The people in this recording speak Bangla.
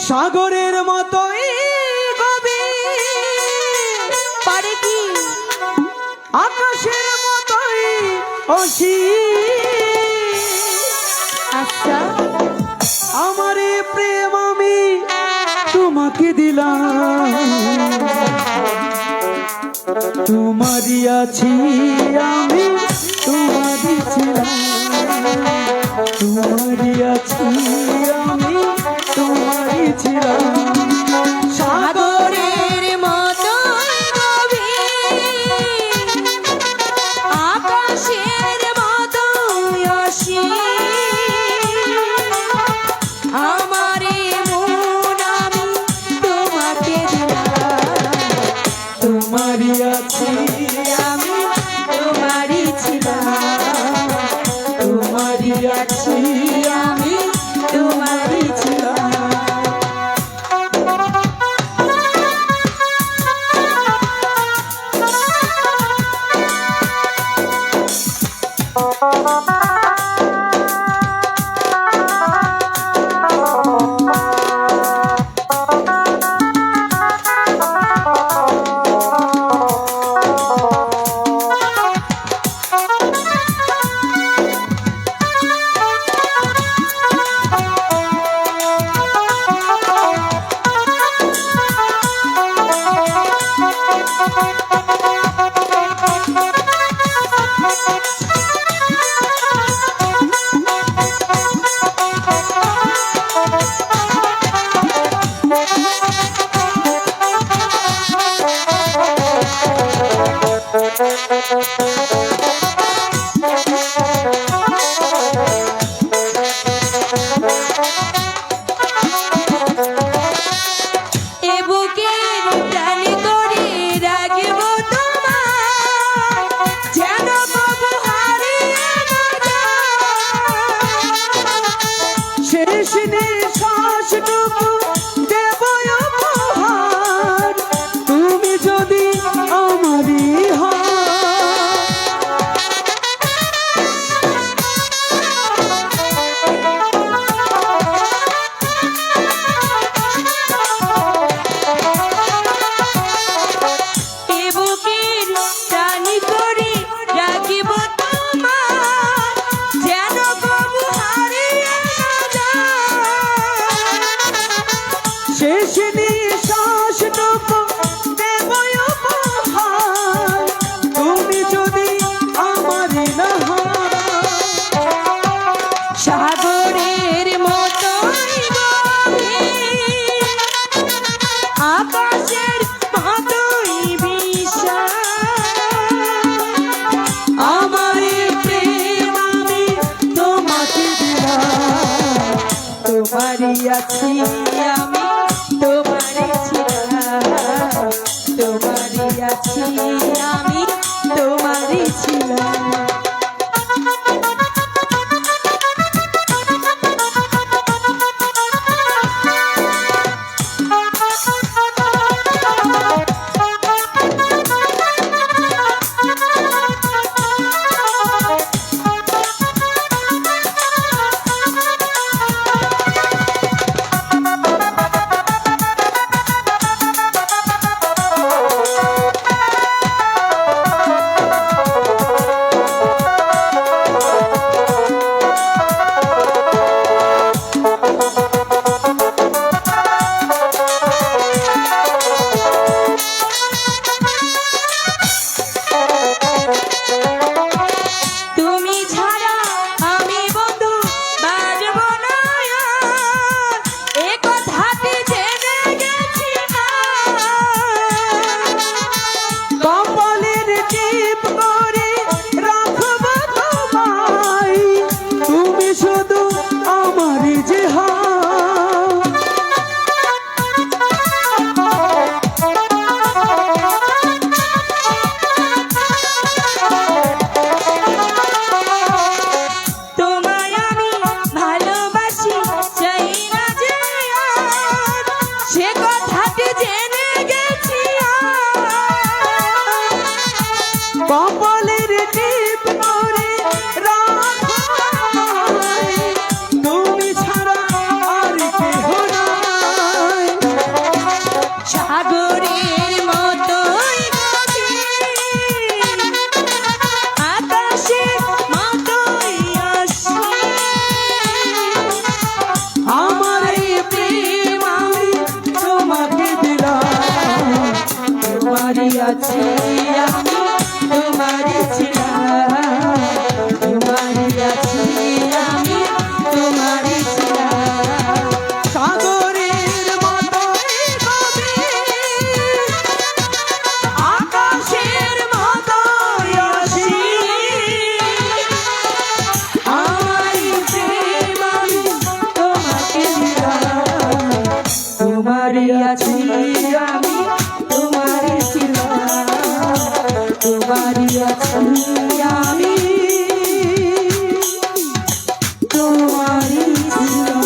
সাগরের মতোই গভীর পারে কি আকাশের মতোই অসীম। আচ্ছা আমার এই প্রেম আমি তোমাকে দিলাম, তোমারই আছি আমি, তোমারই ছিলাম, তোমারই আছি আমি, তোমারই ছিলাম। সাগরের মতো গভীর আকাশের মতো অসীম আমারে মন আমি তোমাকে দিলাম, তোমারই আছি আমি তোমারই ছিলাম, তোমারই আছি আমি তোমারই ছিলাম। এ বুকের টানে করে রাখব তোমার, যেন কবু হারিয়ে না যায়। শেষ নিঃশ্বাসটুকু দেব উপহার, তুমি যদি আমারই হও। এ বুকের টানে করে রাখব তোমার, যেন কবু হারিয়ে না যায়। শেষ নিঃশ্বাসটুকু দেব উপহার, তুমি যদি আমারই না হও। সাগরের মতোই গভীর আকাশের মতোই বিশাল আমার এই প্রেম আমি তোমাকে দিলাম, তোমারই আছি আমি, তোমারই ছিলাম, তোমারই আছি আমি, তোমারই ছিলাম। আছি আমি তোমারই ছিলাম তোমারই আছি আমি তোমারই ছিলাম সাগরের মতোই কবি আকাশের মতোই আছি আমারই প্রেম আমি তোমাকে দিলাম তোমারই আছি আমি তোমারই ছিলাম তোমারই আছি আমি তোমারই ছিলাম